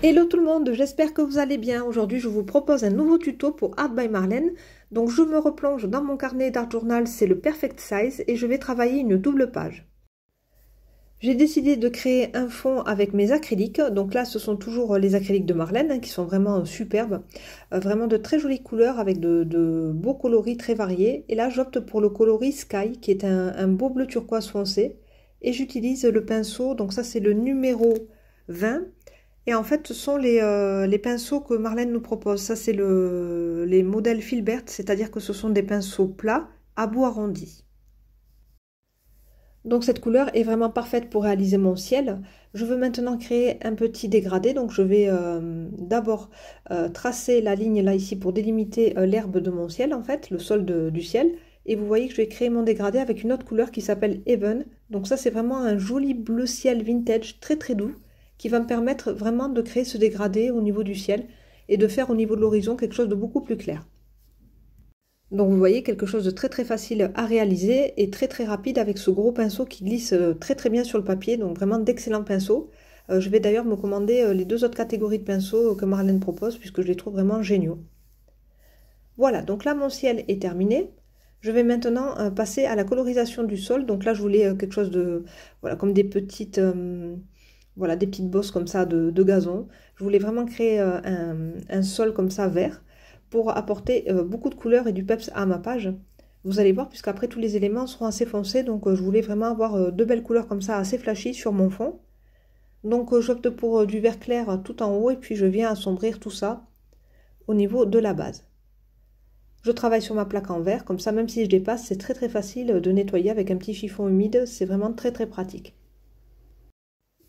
Hello tout le monde, j'espère que vous allez bien. Aujourd'hui, je vous propose un nouveau tuto pour Art by Marlène. Donc, je me replonge dans mon carnet d'art journal, c'est le Perfect Size et je vais travailler une double page. J'ai décidé de créer un fond avec mes acryliques. Donc là, ce sont toujours les acryliques de Marlène qui sont vraiment superbes. Vraiment de très jolies couleurs avec de beaux coloris très variés. Et là, j'opte pour le coloris Sky qui est un beau bleu turquoise foncé. Et j'utilise le pinceau, donc ça c'est le numéro 20. Et en fait, ce sont les pinceaux que Marlène nous propose. Ça, c'est les modèles Filbert, c'est-à-dire que ce sont des pinceaux plats à bout arrondi. Donc cette couleur est vraiment parfaite pour réaliser mon ciel. Je veux maintenant créer un petit dégradé. Donc je vais d'abord tracer la ligne là ici pour délimiter l'herbe de mon ciel, en fait, le sol du ciel. Et vous voyez que je vais créer mon dégradé avec une autre couleur qui s'appelle Even. Donc ça, c'est vraiment un joli bleu ciel vintage très très doux, qui va me permettre vraiment de créer ce dégradé au niveau du ciel et de faire au niveau de l'horizon quelque chose de beaucoup plus clair. Donc vous voyez quelque chose de très très facile à réaliser et très très rapide avec ce gros pinceau qui glisse très très bien sur le papier, donc vraiment d'excellents pinceaux. Je vais d'ailleurs me commander les deux autres catégories de pinceaux que Marlène propose puisque je les trouve vraiment géniaux. Voilà, donc là mon ciel est terminé. Je vais maintenant passer à la colorisation du sol. Donc là je voulais quelque chose de, voilà, comme des petites... voilà, des petites bosses comme ça de gazon. Je voulais vraiment créer un sol comme ça vert pour apporter beaucoup de couleurs et du peps à ma page. Vous allez voir, puisqu'après tous les éléments seront assez foncés, donc je voulais vraiment avoir de belles couleurs comme ça, assez flashy sur mon fond. Donc j'opte pour du vert clair tout en haut et puis je viens assombrir tout ça au niveau de la base. Je travaille sur ma plaque en verre, comme ça même si je dépasse, c'est très très facile de nettoyer avec un petit chiffon humide, c'est vraiment très très pratique.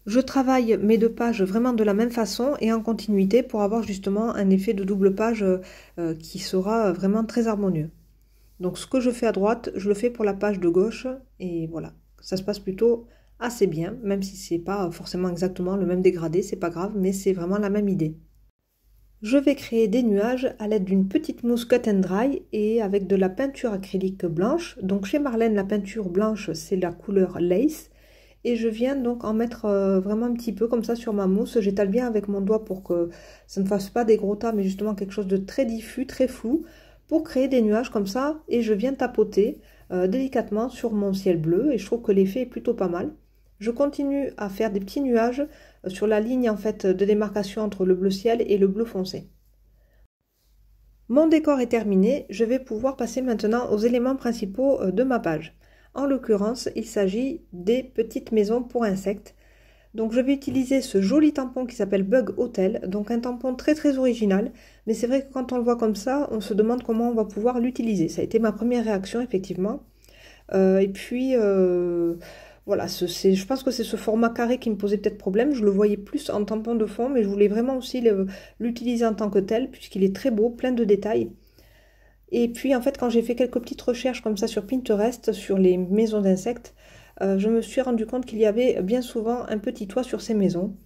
Je travaille mes deux pages vraiment de la même façon et en continuité pour avoir justement un effet de double page qui sera vraiment très harmonieux. Donc ce que je fais à droite, je le fais pour la page de gauche et voilà, ça se passe plutôt assez bien, même si c'est pas forcément exactement le même dégradé, c'est pas grave, mais c'est vraiment la même idée. Je vais créer des nuages à l'aide d'une petite mousse cut and dry et avec de la peinture acrylique blanche. Donc chez Marlène, la peinture blanche, c'est la couleur Lace. Et je viens donc en mettre vraiment un petit peu comme ça sur ma mousse. J'étale bien avec mon doigt pour que ça ne fasse pas des gros tas, mais justement quelque chose de très diffus, très flou, pour créer des nuages comme ça. Et je viens tapoter délicatement sur mon ciel bleu et je trouve que l'effet est plutôt pas mal. Je continue à faire des petits nuages sur la ligne en fait de démarcation entre le bleu ciel et le bleu foncé. Mon décor est terminé, je vais pouvoir passer maintenant aux éléments principaux de ma page. En l'occurrence, il s'agit des petites maisons pour insectes. Donc je vais utiliser ce joli tampon qui s'appelle Bug Hotel, donc un tampon très très original, mais c'est vrai que quand on le voit comme ça, on se demande comment on va pouvoir l'utiliser. Ça a été ma première réaction effectivement. Et puis voilà, je pense que c'est ce format carré qui me posait peut-être problème. Je le voyais plus en tampon de fond, mais je voulais vraiment aussi l'utiliser en tant que tel, puisqu'il est très beau, plein de détails. Et puis en fait quand j'ai fait quelques petites recherches comme ça sur Pinterest, sur les maisons d'insectes, je me suis rendu compte qu'il y avait bien souvent un petit toit sur ces maisons.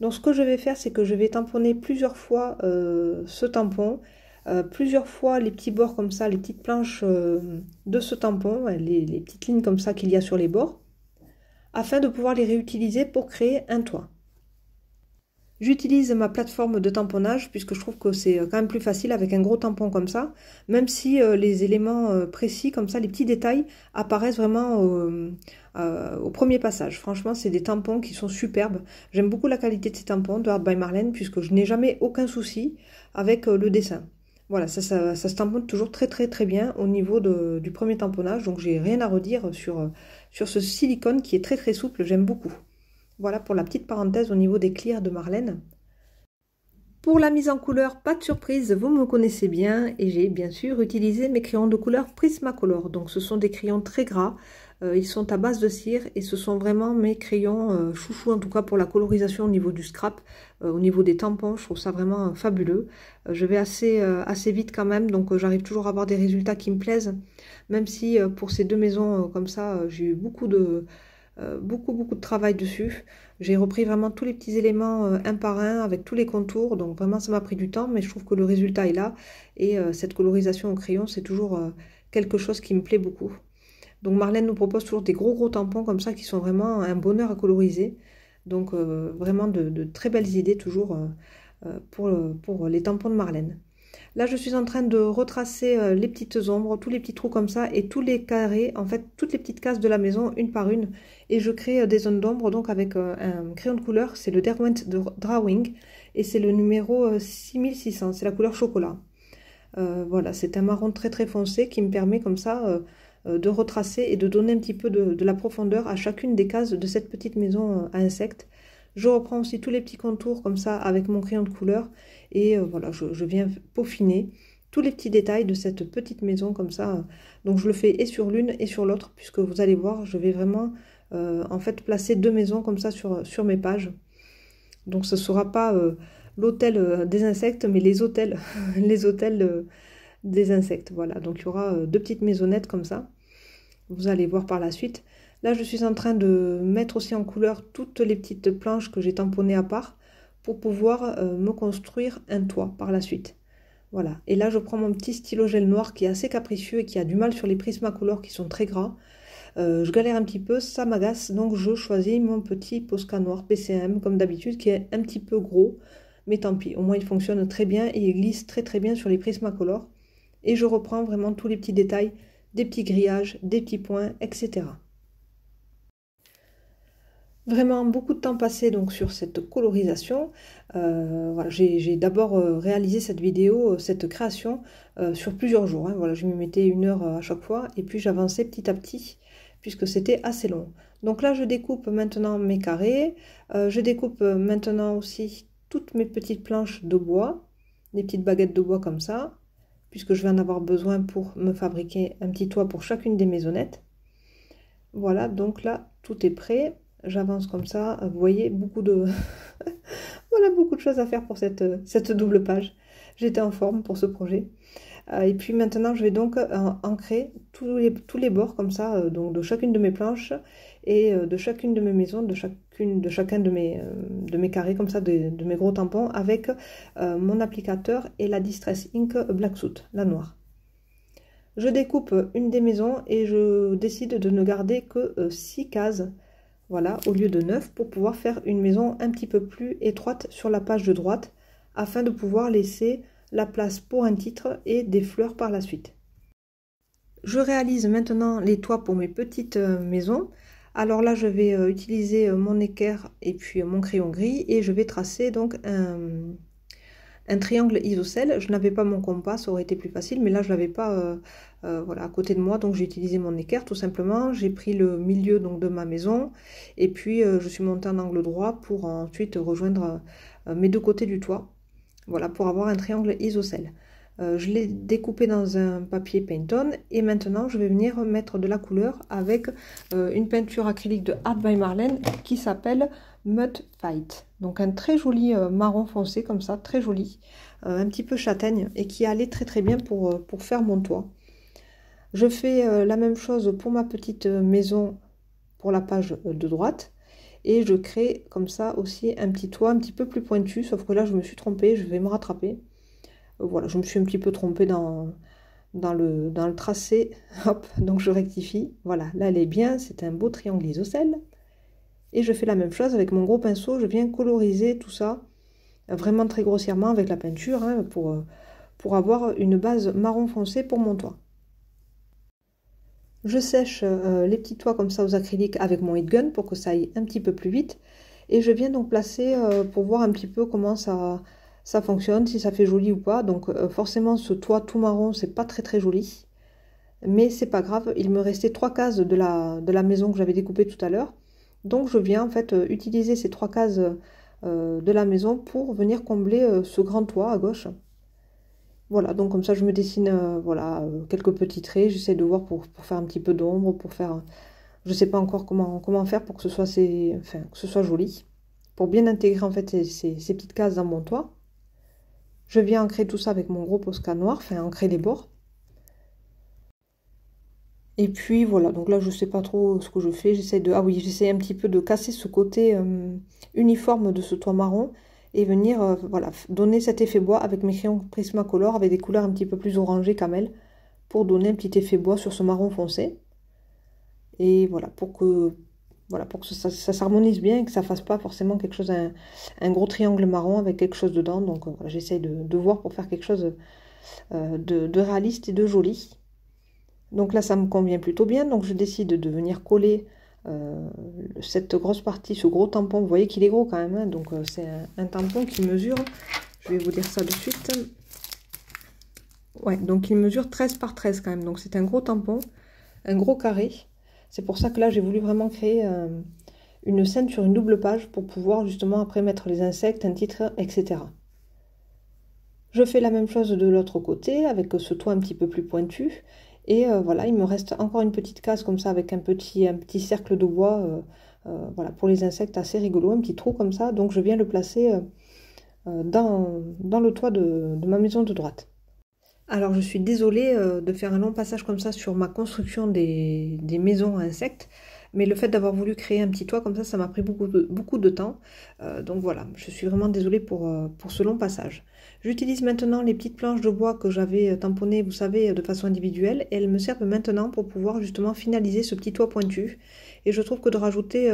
Donc ce que je vais faire, c'est que je vais tamponner plusieurs fois ce tampon, plusieurs fois les petits bords comme ça, les petites planches de ce tampon, les petites lignes comme ça qu'il y a sur les bords, afin de pouvoir les réutiliser pour créer un toit. J'utilise ma plateforme de tamponnage puisque je trouve que c'est quand même plus facile avec un gros tampon comme ça, même si les éléments précis comme ça, les petits détails apparaissent vraiment au premier passage. Franchement, c'est des tampons qui sont superbes. J'aime beaucoup la qualité de ces tampons de Art by Marlène puisque je n'ai jamais aucun souci avec le dessin. Voilà, ça se tamponne toujours très très très bien au niveau du premier tamponnage, donc j'ai rien à redire sur ce silicone qui est très très souple, j'aime beaucoup. Voilà pour la petite parenthèse au niveau des clears de Marlène. Pour la mise en couleur, pas de surprise, vous me connaissez bien et j'ai bien sûr utilisé mes crayons de couleur Prismacolor. Donc ce sont des crayons très gras, ils sont à base de cire et ce sont vraiment mes crayons chouchou en tout cas pour la colorisation au niveau du scrap, au niveau des tampons, je trouve ça vraiment fabuleux. Je vais assez vite quand même, donc j'arrive toujours à avoir des résultats qui me plaisent, même si pour ces deux maisons comme ça, j'ai eu beaucoup de travail dessus. J'ai repris vraiment tous les petits éléments un par un avec tous les contours, donc vraiment ça m'a pris du temps, mais je trouve que le résultat est là et cette colorisation au crayon c'est toujours quelque chose qui me plaît beaucoup. Donc Marlène nous propose toujours des gros tampons comme ça qui sont vraiment un bonheur à coloriser. Donc vraiment de très belles idées toujours pour les tampons de Marlène. Là, je suis en train de retracer les petites ombres, tous les petits trous comme ça, et tous les carrés, en fait, toutes les petites cases de la maison, une par une. Et je crée des zones d'ombre, donc avec un crayon de couleur, c'est le Derwent Drawing, et c'est le numéro 6600, c'est la couleur chocolat. Voilà, c'est un marron très très foncé qui me permet comme ça de retracer et de donner un petit peu de la profondeur à chacune des cases de cette petite maison à insectes. Je reprends aussi tous les petits contours comme ça avec mon crayon de couleur et voilà, je viens peaufiner tous les petits détails de cette petite maison comme ça. Donc je le fais et sur l'une et sur l'autre puisque vous allez voir, je vais vraiment en fait placer deux maisons comme ça sur mes pages. Donc ce ne sera pas l'hôtel des insectes mais les hôtels, les hôtels des insectes. Voilà, donc il y aura deux petites maisonnettes comme ça. Vous allez voir par la suite. Là, je suis en train de mettre aussi en couleur toutes les petites planches que j'ai tamponnées à part pour pouvoir me construire un toit par la suite. Voilà. Et là, je prends mon petit stylo gel noir qui est assez capricieux et qui a du mal sur les Prismacolor qui sont très gras. Je galère un petit peu, ça m'agace, donc je choisis mon petit Posca noir PCM comme d'habitude qui est un petit peu gros. Mais tant pis, au moins il fonctionne très bien et il glisse très très bien sur les Prismacolor. Et je reprends vraiment tous les petits détails, des petits grillages, des petits points, etc. Vraiment beaucoup de temps passé donc sur cette colorisation. Voilà, j'ai d'abord réalisé cette vidéo, cette création sur plusieurs jours. Hein. Voilà, je me mettais 1 heure à chaque fois et puis j'avançais petit à petit puisque c'était assez long. Donc là, je découpe maintenant mes carrés. Je découpe maintenant aussi toutes mes petites planches de bois, des petites baguettes de bois comme ça, puisque je vais en avoir besoin pour me fabriquer un petit toit pour chacune des maisonnettes. Voilà, donc là, tout est prêt. J'avance comme ça. Vous voyez, beaucoup de... voilà, beaucoup de choses à faire pour cette double page. J'étais en forme pour ce projet. Et puis maintenant, je vais donc ancrer tous les bords comme ça, donc de chacune de mes planches et de chacune de mes maisons, de chacun de mes carrés comme ça, de mes gros tampons avec mon applicateur et la Distress Ink Black Soot, la noire. Je découpe une des maisons et je décide de ne garder que 6 cases, voilà, au lieu de 9, pour pouvoir faire une maison un petit peu plus étroite sur la page de droite, afin de pouvoir laisser la place pour un titre et des fleurs par la suite. Je réalise maintenant les toits pour mes petites maisons. Alors là, je vais utiliser mon équerre et puis mon crayon gris et je vais tracer donc un triangle isocèle. Je n'avais pas mon compas, ça aurait été plus facile, mais là je l'avais pas voilà, à côté de moi, donc j'ai utilisé mon équerre tout simplement. J'ai pris le milieu donc de ma maison et puis je suis montée en angle droit pour ensuite rejoindre mes deux côtés du toit. Voilà, pour avoir un triangle isocèle. Je l'ai découpé dans un papier Paint-On et maintenant je vais venir mettre de la couleur avec une peinture acrylique de Art by Marlène qui s'appelle Mud Fight. Donc un très joli marron foncé comme ça, très joli, un petit peu châtaigne et qui allait très très bien pour faire mon toit. Je fais la même chose pour ma petite maison pour la page de droite. Et je crée comme ça aussi un petit toit un petit peu plus pointu, sauf que là je me suis trompée, je vais me rattraper. Voilà, je me suis un petit peu trompée dans le tracé, hop, donc je rectifie. Voilà, là elle est bien, c'est un beau triangle isocèle. Et je fais la même chose avec mon gros pinceau, je viens coloriser tout ça, vraiment très grossièrement avec la peinture, hein, pour avoir une base marron foncé pour mon toit. Je sèche les petits toits comme ça aux acryliques avec mon heat gun pour que ça aille un petit peu plus vite. Et je viens donc placer pour voir un petit peu comment ça fonctionne, si ça fait joli ou pas. Donc forcément ce toit tout marron, c'est pas très très joli. Mais c'est pas grave, il me restait 3 cases de la maison que j'avais découpée tout à l'heure. Donc je viens en fait utiliser ces 3 cases de la maison pour venir combler ce grand toit à gauche. Voilà, donc comme ça je me dessine voilà, quelques petits traits, j'essaie de voir pour faire un petit peu d'ombre, pour faire... Je ne sais pas encore comment faire pour que ce soit, que ce soit joli. Pour bien intégrer en fait ces petites cases dans mon toit. Je viens ancrer tout ça avec mon gros Posca noir, enfin ancrer les bords. Et puis voilà, donc là je ne sais pas trop ce que je fais, j'essaie de... Ah oui, j'essaie un petit peu de casser ce côté uniforme de ce toit marron. Et venir voilà, donner cet effet bois avec mes crayons Prismacolor avec des couleurs un petit peu plus orangées camel pour donner un petit effet bois sur ce marron foncé. Et voilà, pour que Voilà, pour que ça s'harmonise bien et que ça fasse pas forcément quelque chose, un gros triangle marron avec quelque chose dedans. Donc voilà, j'essaye de voir pour faire quelque chose de réaliste et de joli. Donc là, ça me convient plutôt bien. Donc je décide de venir coller cette grosse partie, ce gros tampon. Vous voyez qu'il est gros quand même, hein. Donc c'est un tampon qui mesure, je vais vous dire ça de suite. Ouais, donc il mesure 13 par 13 quand même. Donc c'est un gros tampon, un gros carré. C'est pour ça que là, j'ai voulu vraiment créer une scène sur une double page pour pouvoir justement après mettre les insectes, un titre, etc. Je fais la même chose de l'autre côté avec ce toit un petit peu plus pointu. Et voilà, il me reste encore une petite case comme ça avec un petit cercle de bois voilà, pour les insectes assez rigolo, un petit trou comme ça. Donc je viens le placer dans le toit de ma maison de droite. Alors je suis désolée de faire un long passage comme ça sur ma construction des maisons à insectes, mais le fait d'avoir voulu créer un petit toit comme ça m'a pris beaucoup de temps. Donc voilà, je suis vraiment désolée pour ce long passage. J'utilise maintenant les petites planches de bois que j'avais tamponnées, vous savez, de façon individuelle, et elles me servent maintenant pour pouvoir justement finaliser ce petit toit pointu. Et je trouve que de rajouter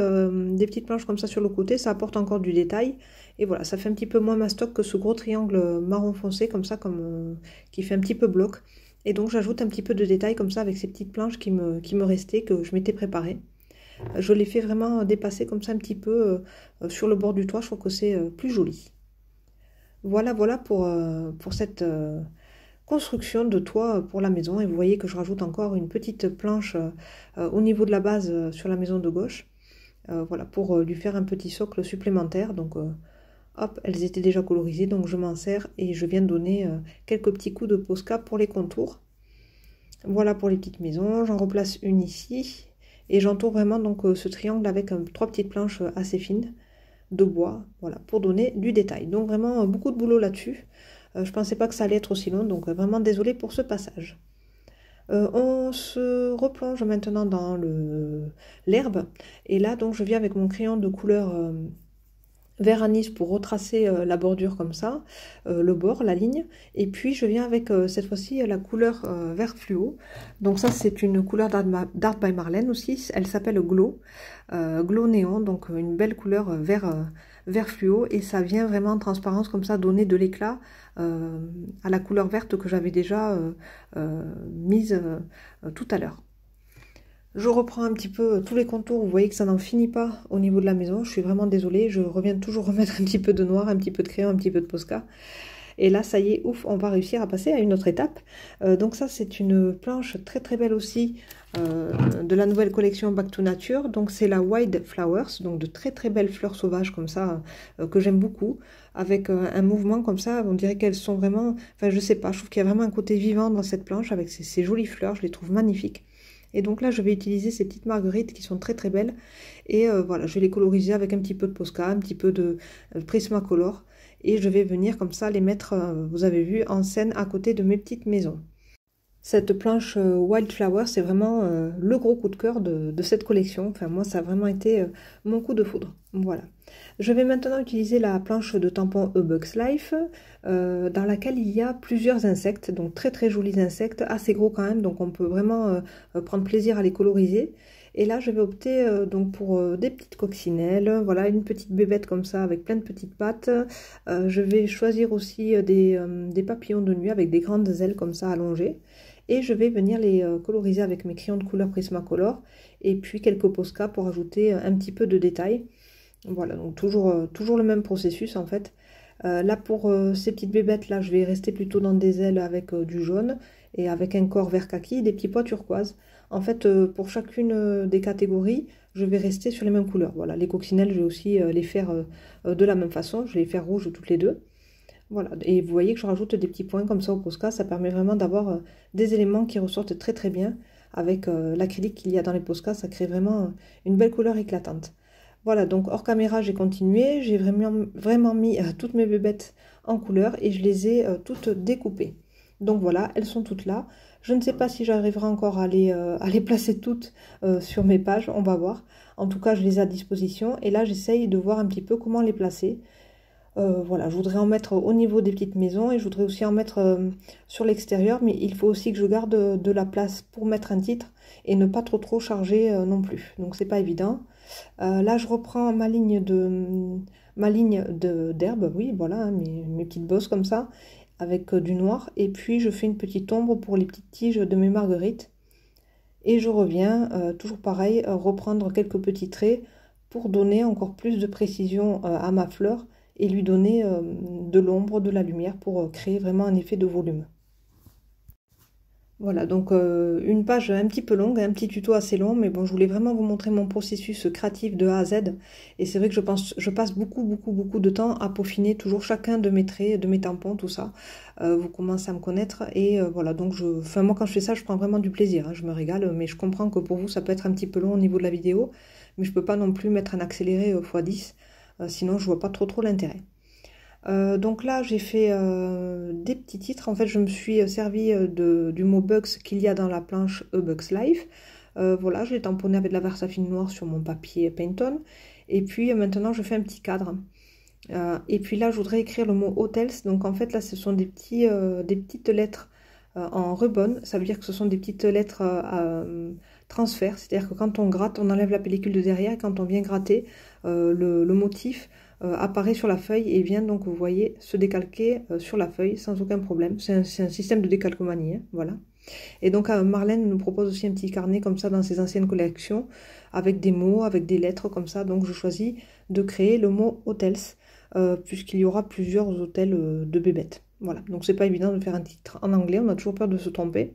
des petites planches comme ça sur le côté, ça apporte encore du détail. Et voilà, ça fait un petit peu moins mastoc que ce gros triangle marron foncé, comme ça, qui fait un petit peu bloc. Et donc j'ajoute un petit peu de détail comme ça avec ces petites planches qui me restaient, que je m'étais préparées. Je les fais vraiment dépasser comme ça un petit peu sur le bord du toit, je trouve que c'est plus joli. Voilà pour cette construction de toit pour la maison. Et vous voyez que je rajoute encore une petite planche au niveau de la base sur la maison de gauche. Voilà, pour lui faire un petit socle supplémentaire. Donc hop, elles étaient déjà colorisées, donc je m'en sers et je viens de donner quelques petits coups de Posca pour les contours. Voilà pour les petites maisons, j'en replace une ici et j'entoure vraiment donc ce triangle avec trois petites planches assez fines de bois, voilà, pour donner du détail. Donc vraiment beaucoup de boulot là-dessus. Je pensais pas que ça allait être aussi long, donc vraiment désolée pour ce passage. On se replonge maintenant dans l'herbe et là donc je viens avec mon crayon de couleur vert anis pour retracer la bordure comme ça, le bord, la ligne, et puis je viens avec cette fois-ci la couleur vert fluo. Donc ça c'est une couleur d'Art by Marlene aussi, elle s'appelle Glow, Glow néon, donc une belle couleur vert fluo, et ça vient vraiment en transparence comme ça donner de l'éclat à la couleur verte que j'avais déjà mise tout à l'heure. Je reprends un petit peu tous les contours, vous voyez que ça n'en finit pas au niveau de la maison, je suis vraiment désolée, je reviens toujours remettre un petit peu de noir, un petit peu de crayon, un petit peu de Posca. Et là, ça y est, ouf, on va réussir à passer à une autre étape. Donc ça, c'est une planche très très belle aussi de la nouvelle collection Back to Nature. Donc c'est la Wild Flowers, donc de très très belles fleurs sauvages comme ça, que j'aime beaucoup. Avec un mouvement comme ça, on dirait qu'elles sont vraiment... Enfin, je sais pas, je trouve qu'il y a vraiment un côté vivant dans cette planche avec ces jolies fleurs, je les trouve magnifiques. Et donc là, je vais utiliser ces petites marguerites qui sont très très belles. Et voilà, je vais les coloriser avec un petit peu de Posca, un petit peu de Prismacolor. Et je vais venir comme ça les mettre, vous avez vu, en scène à côté de mes petites maisons. Cette planche Wildflower, c'est vraiment le gros coup de cœur de cette collection. Enfin, moi, ça a vraiment été mon coup de foudre. Voilà. Je vais maintenant utiliser la planche de tampon A Bug's Life, dans laquelle il y a plusieurs insectes, donc très très jolis insectes, assez gros quand même, donc on peut vraiment prendre plaisir à les coloriser. Et là, je vais opter donc pour des petites coccinelles, voilà, une petite bébête comme ça avec plein de petites pattes. Je vais choisir aussi des papillons de nuit avec des grandes ailes comme ça allongées. Et je vais venir les coloriser avec mes crayons de couleur Prismacolor et puis quelques Posca pour ajouter un petit peu de détail. Voilà, donc toujours le même processus en fait. Là pour ces petites bébêtes là, je vais rester plutôt dans des ailes avec du jaune et avec un corps vert kaki, des petits pois turquoise. En fait, pour chacune des catégories, je vais rester sur les mêmes couleurs. Voilà, les coccinelles, je vais aussi les faire de la même façon. Je vais les faire rouges toutes les deux. Voilà, et vous voyez que je rajoute des petits points comme ça au Posca. Ça permet vraiment d'avoir des éléments qui ressortent très très bien. Avec l'acrylique qu'il y a dans les Posca, ça crée vraiment une belle couleur éclatante. Voilà, donc hors caméra, j'ai continué. J'ai vraiment mis toutes mes bébêtes en couleur et je les ai toutes découpées. Donc voilà, elles sont toutes là. Je ne sais pas si j'arriverai encore à les placer toutes sur mes pages, on va voir. En tout cas, je les ai à disposition. Et là, j'essaye de voir un petit peu comment les placer. Voilà, je voudrais en mettre au niveau des petites maisons et je voudrais aussi en mettre sur l'extérieur. Mais il faut aussi que je garde de la place pour mettre un titre et ne pas trop charger non plus. Donc, c'est pas évident. Là, je reprends ma ligne d'herbe, oui, voilà, hein, mes petites bosses comme ça, avec du noir. Et puis, je fais une petite ombre pour les petites tiges de mes marguerites. Et je reviens, toujours pareil, reprendre quelques petits traits pour donner encore plus de précision à ma fleur et lui donner de l'ombre, de la lumière pour créer vraiment un effet de volume. Voilà, donc une page un petit peu longue, un petit tuto assez long, mais bon, je voulais vraiment vous montrer mon processus créatif de A à Z. Et c'est vrai que je passe beaucoup de temps à peaufiner toujours chacun de mes traits, de mes tampons, tout ça. Vous commencez à me connaître et voilà, donc enfin, moi quand je fais ça, je prends vraiment du plaisir, hein, je me régale, mais je comprends que pour vous, ça peut être un petit peu long au niveau de la vidéo, mais je peux pas non plus mettre un accéléré x10, sinon je vois pas trop l'intérêt. Donc là, j'ai fait des petits titres. En fait, je me suis servi du mot bugs qu'il y a dans la planche A Bugs Life. Voilà, je l'ai tamponné avec de la Versafine noire sur mon papier Painton. Et puis maintenant, je fais un petit cadre. Et puis là, je voudrais écrire le mot hotels. Donc en fait, là, ce sont des petites lettres en rebond. Ça veut dire que ce sont des petites lettres transfert. C'est-à-dire que quand on gratte, on enlève la pellicule de derrière. Et quand on vient gratter, le motif apparaît sur la feuille et vient donc, vous voyez, se décalquer sur la feuille sans aucun problème. C'est un système de décalcomanie, hein, voilà. Et donc Marlène nous propose aussi un petit carnet comme ça dans ses anciennes collections, avec des mots, avec des lettres comme ça. Donc je choisis de créer le mot hotels, puisqu'il y aura plusieurs hôtels de bébêtes. Voilà, donc c'est pas évident de faire un titre en anglais, on a toujours peur de se tromper.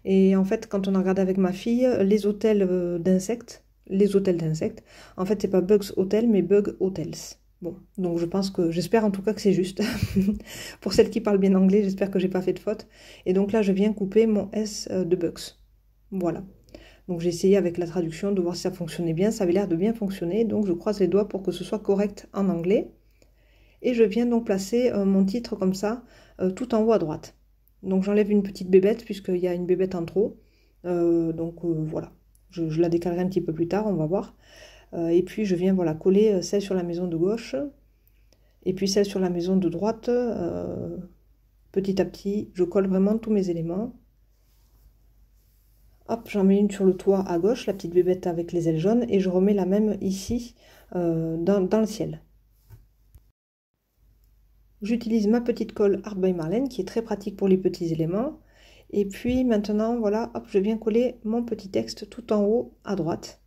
Et en fait, quand on a regardé avec ma fille, les hôtels d'insectes, en fait, c'est pas Bugs Hotel, mais Bug Hotels. Bon, donc j'espère en tout cas que c'est juste. Pour celles qui parlent bien anglais, j'espère que j'ai pas fait de faute. Et donc là, je viens couper mon S de Bugs. Voilà. Donc j'ai essayé avec la traduction de voir si ça fonctionnait bien. Ça avait l'air de bien fonctionner, donc je croise les doigts pour que ce soit correct en anglais. Et je viens donc placer mon titre comme ça, tout en haut à droite. Donc j'enlève une petite bébête, puisqu'il y a une bébête en trop. Voilà. Je la décalerai un petit peu plus tard, on va voir. Et puis je viens voilà, coller celle sur la maison de gauche et puis celle sur la maison de droite. Petit à petit, je colle vraiment tous mes éléments. Hop, j'en mets une sur le toit à gauche, la petite bébête avec les ailes jaunes, et je remets la même ici dans le ciel. J'utilise ma petite colle Art by Marlène qui est très pratique pour les petits éléments. Et puis maintenant, voilà, hop, je viens coller mon petit texte tout en haut à droite.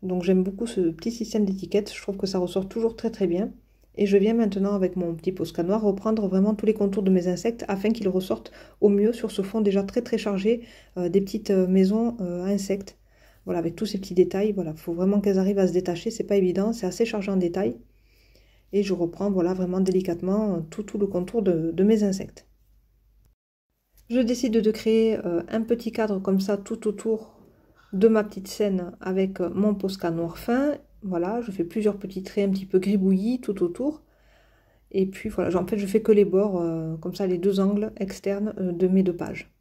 Donc j'aime beaucoup ce petit système d'étiquette, je trouve que ça ressort toujours très bien. Et je viens maintenant avec mon petit Posca noir reprendre vraiment tous les contours de mes insectes afin qu'ils ressortent au mieux sur ce fond déjà très chargé des petites maisons à insectes. Voilà, avec tous ces petits détails, voilà, il faut vraiment qu'elles arrivent à se détacher, c'est pas évident, c'est assez chargé en détails. Et je reprends voilà vraiment délicatement tout le contour de mes insectes. Je décide de créer un petit cadre comme ça tout autour de ma petite scène avec mon Posca noir fin. Voilà, je fais plusieurs petits traits un petit peu gribouillis tout autour. Et puis voilà, en fait je fais que les bords, comme ça les deux angles externes de mes deux pages.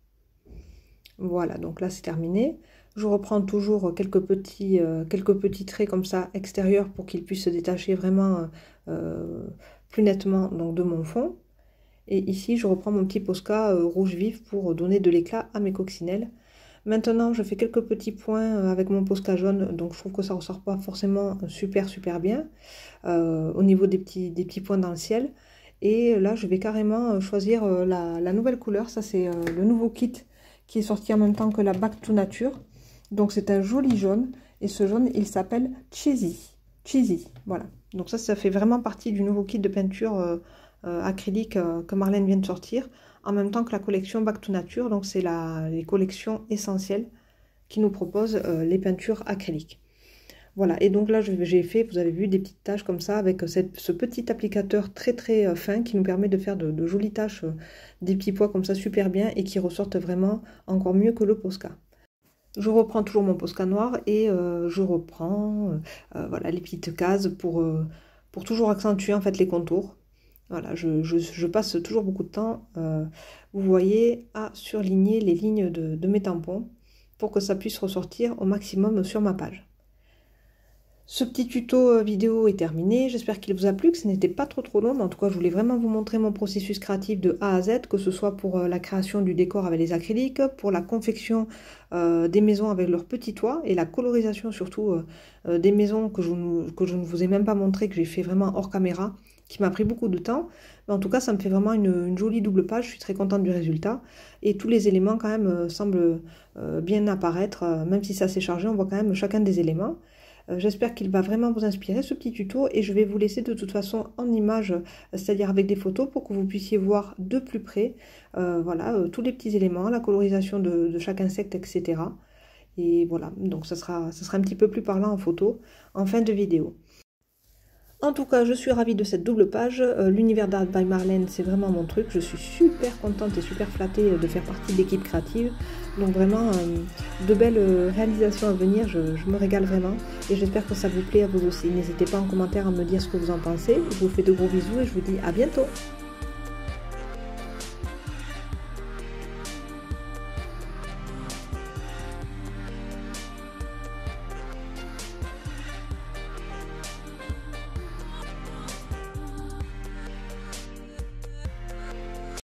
Voilà, donc là c'est terminé. Je reprends toujours quelques petits traits comme ça extérieurs pour qu'ils puissent se détacher vraiment plus nettement donc, de mon fond. Et ici je reprends mon petit Posca rouge vif pour donner de l'éclat à mes coccinelles. Maintenant, je fais quelques petits points avec mon Posca jaune, donc je trouve que ça ne ressort pas forcément super bien au niveau des petits points dans le ciel. Et là, je vais carrément choisir la nouvelle couleur. Ça, c'est le nouveau kit qui est sorti en même temps que la Back to Nature. Donc, c'est un joli jaune. Et ce jaune, il s'appelle Cheesy. Cheesy, voilà. Donc ça fait vraiment partie du nouveau kit de peinture acrylique que Marlène vient de sortir, en même temps que la collection Back to Nature, donc c'est les collections essentielles qui nous proposent les peintures acryliques. Voilà, et donc là j'ai fait, vous avez vu, des petites taches comme ça avec ce petit applicateur très fin qui nous permet de faire de jolies taches, des petits pois comme ça super bien et qui ressortent vraiment encore mieux que le Posca. Je reprends toujours mon Posca noir et je reprends voilà, les petites cases pour toujours accentuer en fait les contours. Voilà, je passe toujours beaucoup de temps, vous voyez, à surligner les lignes de mes tampons pour que ça puisse ressortir au maximum sur ma page. Ce petit tuto vidéo est terminé, j'espère qu'il vous a plu, que ce n'était pas trop long, mais en tout cas je voulais vraiment vous montrer mon processus créatif de A à Z, que ce soit pour la création du décor avec les acryliques, pour la confection des maisons avec leurs petits toits et la colorisation surtout des maisons que je ne vous ai même pas montré, que j'ai fait vraiment hors caméra, qui m'a pris beaucoup de temps. Mais en tout cas ça me fait vraiment une jolie double page, je suis très contente du résultat et tous les éléments quand même semblent bien apparaître, même si ça s'est chargé, on voit quand même chacun des éléments. J'espère qu'il va vraiment vous inspirer ce petit tuto et je vais vous laisser de toute façon en image, c'est-à-dire avec des photos pour que vous puissiez voir de plus près voilà, tous les petits éléments, la colorisation de chaque insecte, etc. Et voilà, donc ça sera un petit peu plus parlant en photo en fin de vidéo. En tout cas, je suis ravie de cette double page. L'univers d'Art by Marlène, c'est vraiment mon truc. Je suis super contente et super flattée de faire partie de l'équipe créative. Donc vraiment, de belles réalisations à venir. Je me régale vraiment. Et j'espère que ça vous plaît à vous aussi. N'hésitez pas en commentaire à me dire ce que vous en pensez. Je vous fais de gros bisous et je vous dis à bientôt.